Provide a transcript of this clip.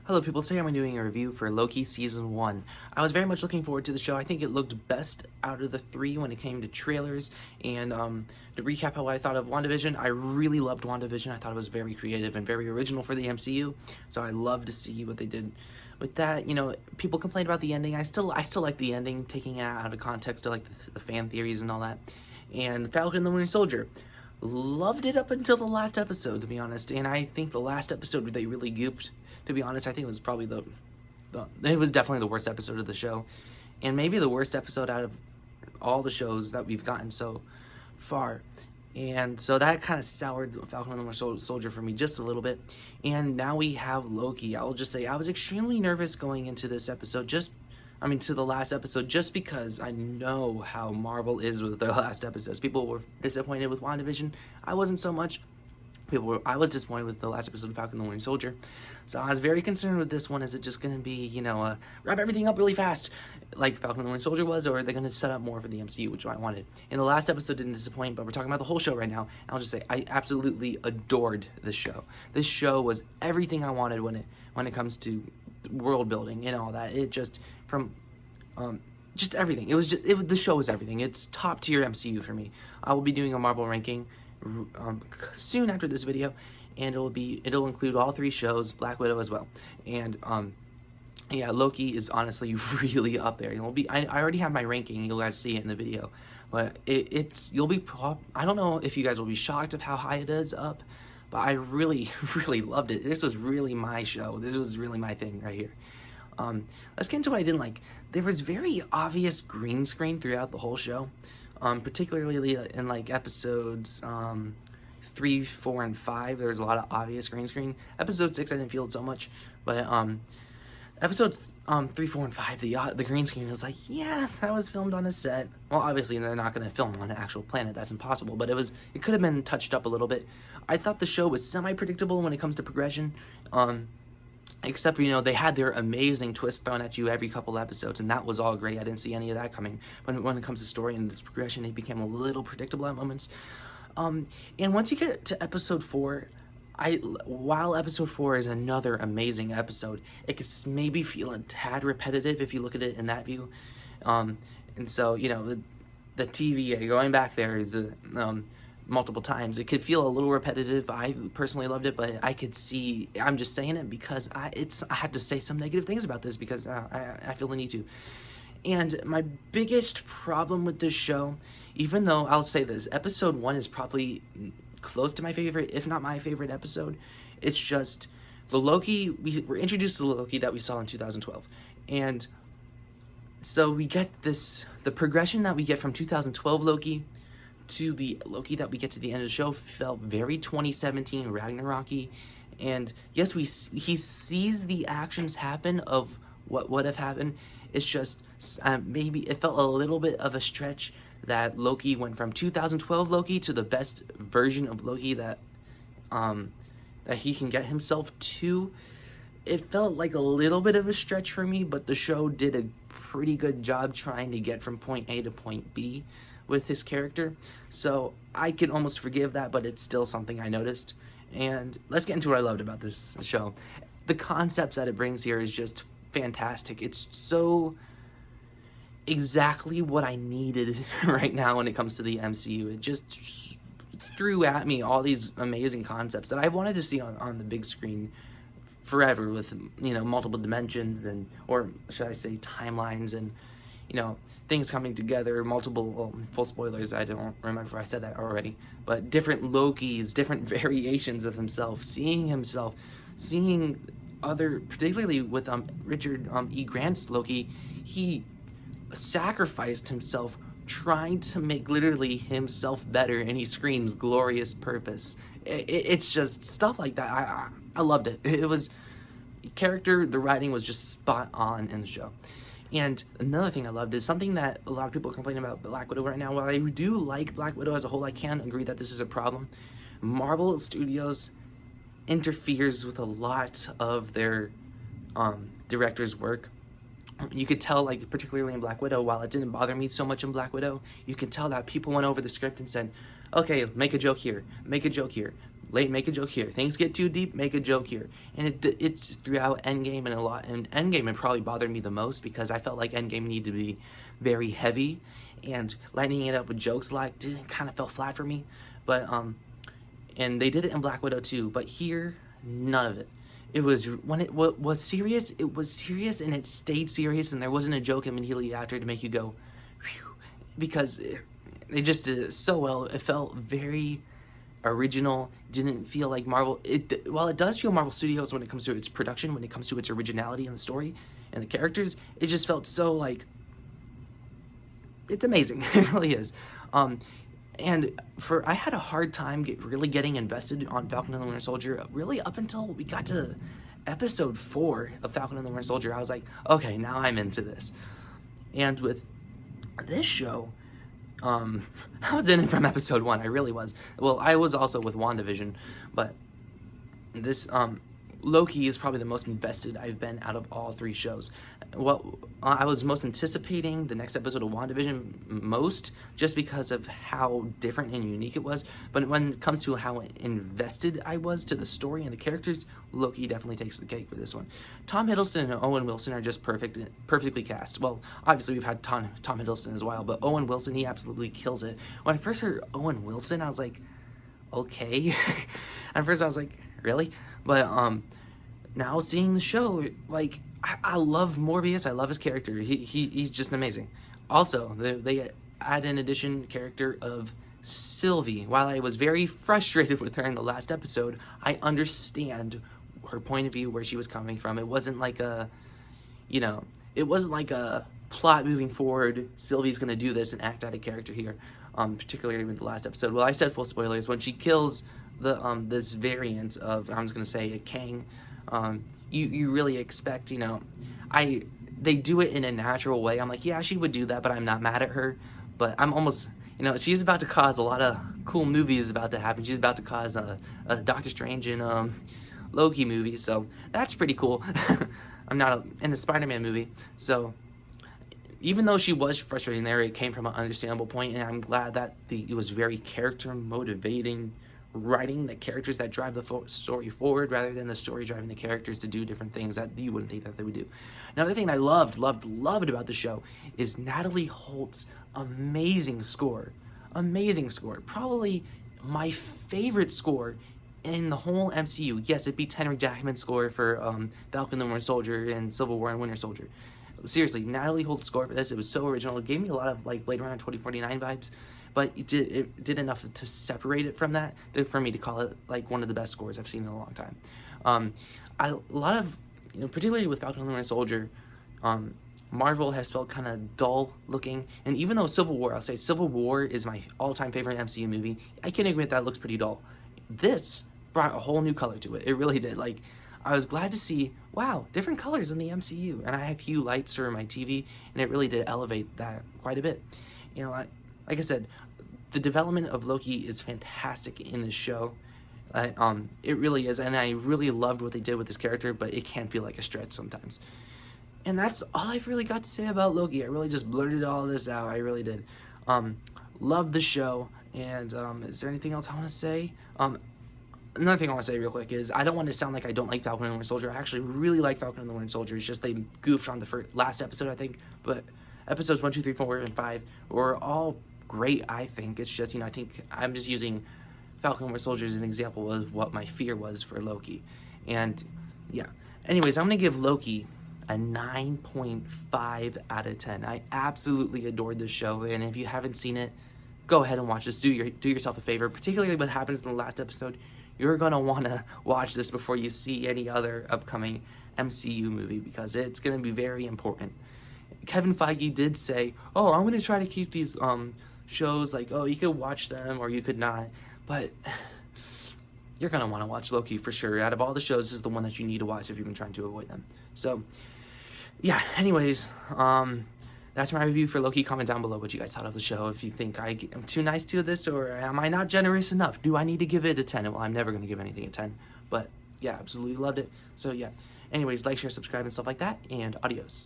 Hello people, today I'm doing a review for Loki Season 1. I was very much looking forward to the show. I think it looked best out of the three when it came to trailers. And to recap what I thought of WandaVision, I really loved WandaVision. I thought it was very creative and very original for the MCU. So I love to see what they did with that. You know, people complained about the ending. I still like the ending, taking it out of context to like the fan theories and all that. And Falcon and the Winter Soldier. Loved it up until the last episode, to be honest. And I think the last episode they really goofed. To be honest, I think it was probably it was definitely the worst episode of the show, and maybe the worst episode out of all the shows that we've gotten so far. And so that kind of soured Falcon and the Winter Soldier for me just a little bit. And now we have Loki. I will just say I was extremely nervous going into this episode, to the last episode, just because I know how Marvel is with their last episodes. People were disappointed with WandaVision. I wasn't so much. I was disappointed with the last episode of Falcon and the Winter Soldier. So I was very concerned with this one. Is it just going to be, wrap everything up really fast like Falcon and the Winter Soldier was, or are they going to set up more for the MCU, which I wanted? And the last episode didn't disappoint, but we're talking about the whole show right now. And I'll just say I absolutely adored this show. This show was everything I wanted when it comes to world building and all that. It just just everything. The show was everything. It's top tier MCU for me. I will be doing a Marvel ranking soon after this video, and it'll include all three shows, Black Widow as well. And yeah, Loki is honestly really up there. I already have my ranking. You guys see it in the video, but I don't know if you guys will be shocked of how high it is up, but I really really loved it. This was really my show. This was really my thing right here. Let's get into what I didn't like. There was very obvious green screen throughout the whole show. Particularly in like episodes 3, 4, and 5, there's a lot of obvious green screen. Episode 6, I didn't feel it so much, but episodes 3, 4, and 5, the green screen was like, yeah, that was filmed on a set. Well, obviously they're not going to film on an actual planet. That's impossible. But it could have been touched up a little bit. I thought the show was semi-predictable when it comes to progression. Except for, they had their amazing twist thrown at you every couple episodes, and that was all great. I didn't see any of that coming. But when it comes to story and its progression, it became a little predictable at moments. And once you get to episode 4, while episode 4 is another amazing episode, it could maybe feel a tad repetitive if you look at it in that view. And so, the TVA, going back there, multiple times, it could feel a little repetitive. I personally loved it, but I'm just saying it because I have to say some negative things about this because I feel the need to. And my biggest problem with this show, even though I'll say this, episode 1 is probably close to my favorite, if not my favorite episode, it's just the Loki, we were introduced to the Loki that we saw in 2012. And so we get the progression that we get from 2012 Loki to the Loki that we get to the end of the show felt very 2017 Ragnarok-y. And yes, he sees the actions happen of what would have happened. It's just maybe it felt a little bit of a stretch that Loki went from 2012 Loki to the best version of Loki that he can get himself to. It felt like a little bit of a stretch for me, but the show did a pretty good job trying to get from point A to point B with his character, so I can almost forgive that, but it's still something I noticed. And let's get into what I loved about this show. The concepts that it brings here is just fantastic. It's so exactly what I needed right now when it comes to the MCU. It just threw at me all these amazing concepts that I wanted to see on the big screen forever, with multiple dimensions or should I say timelines, and things coming together, full spoilers, I don't remember if I said that already, but different Lokis, different variations of himself, seeing other, particularly with Richard E. Grant's Loki, he sacrificed himself trying to make literally himself better, and he screams glorious purpose. It's just stuff like that. I loved it. It was the writing was just spot on in the show. And another thing I loved is something that a lot of people are complaining about Black Widow right now. While I do like Black Widow as a whole, I can agree that this is a problem. Marvel Studios interferes with a lot of their director's work you could tell, like, particularly in Black Widow, while it didn't bother me so much in Black Widow, you can tell that people went over the script and said, okay, make a joke here, make a joke here, make a joke here. Things get too deep, make a joke here. And it's throughout Endgame and a lot. And Endgame, it probably bothered me the most because I felt like Endgame needed to be very heavy, and lighting it up with jokes like kind of fell flat for me. But and they did it in Black Widow too. But here, none of it. It was, when it was serious, it was serious, and it stayed serious, and there wasn't a joke immediately after to make you go, whew, because they just did it so well. It felt very original. Didn't feel like Marvel. While it does feel Marvel Studios when it comes to its production, when it comes to its originality in the story and the characters, it just felt so like, it's amazing. It really is. And I had a hard time really getting invested on Falcon and the Winter Soldier, really up until we got to episode 4 of Falcon and the Winter Soldier. I was like, okay, now I'm into this. And with this show, I was in it from episode 1. I really was. Well, I was also with WandaVision, but this Loki is probably the most invested I've been out of all 3 shows. Well, I was most anticipating the next episode of WandaVision most, just because of how different and unique it was. But when it comes to how invested I was to the story and the characters, Loki definitely takes the cake for this one. Tom Hiddleston and Owen Wilson are just perfectly cast. Well, obviously we've had Tom Hiddleston as well, but Owen Wilson, he absolutely kills it. When I first heard Owen Wilson, I was like, okay. At first I was like, really? But now seeing the show, like, I love Morbius. I love his character. He's just amazing. Also, they add an addition character of Sylvie. While I was very frustrated with her in the last episode, I understand her point of view, where she was coming from. It wasn't like a, it wasn't like a plot moving forward, Sylvie's gonna do this and act out a character here. Particularly with the last episode. Well, I said full spoilers. When she kills the this variant of, I'm just gonna say, a Kang, you really expect, they do it in a natural way. I'm like, yeah, she would do that, but I'm not mad at her. But I'm almost, she's about to cause a lot of cool movies about to happen. She's about to cause a Doctor Strange and Loki movie, so that's pretty cool. I'm not in the Spider-Man movie, so even though she was frustrating there, it came from an understandable point, and I'm glad that it was very character motivating writing, the characters that drive the story forward rather than the story driving the characters to do different things that you wouldn't think that they would do. Another thing I loved about the show is Natalie Holt's amazing score. Probably my favorite score in the whole MCU. Yes, it beats Henry Jackman's score for Falcon and the Winter Soldier and Civil War and Winter Soldier. Seriously, Natalie Holt's score for this, it was so original. It gave me a lot of like Blade Runner 2049 vibes. But it did enough to separate it from that for me to call it like one of the best scores I've seen in a long time. A lot of, particularly with Falcon and the Winter Soldier, Marvel has felt kind of dull looking. And even though Civil War, I'll say Civil War is my all-time favorite MCU movie, I can admit that it looks pretty dull. This brought a whole new color to it. It really did. Like, I was glad to see, wow, different colors in the MCU. And I have hue lights for my TV, and it really did elevate that quite a bit. Like I said, the development of Loki is fantastic in this show. It really is, and I really loved what they did with this character, but it can feel like a stretch sometimes. And that's all I've really got to say about Loki. I really just blurted all this out. I really did. Love the show, and is there anything else I want to say? Another thing I want to say real quick is I don't want to sound like I don't like Falcon and the Winter Soldier. I actually really like Falcon and the Winter Soldier. It's just they goofed on the last episode, I think, but episodes 1, 2, 3, 4, and 5 were all great, I think. It's just, I think I'm just using Falcon and Winter Soldier as an example of what my fear was for Loki. And yeah. Anyways, I'm going to give Loki a 9.5 out of 10. I absolutely adored this show, and if you haven't seen it, go ahead and watch this. Do yourself a favor, particularly what happens in the last episode. You're going to want to watch this before you see any other upcoming MCU movie, because it's going to be very important. Kevin Feige did say, oh, I'm going to try to keep these shows like, oh, you could watch them or you could not, but you're going to want to watch Loki for sure. Out of all the shows, this is the one that you need to watch if you've been trying to avoid them. So, yeah, anyways, that's my review for Loki. Comment down below what you guys thought of the show. If you think I'm too nice to this, or am I not generous enough? Do I need to give it a 10? Well, I'm never going to give anything a 10, but yeah, absolutely loved it. So, yeah, anyways, like, share, subscribe, and stuff like that, and adios.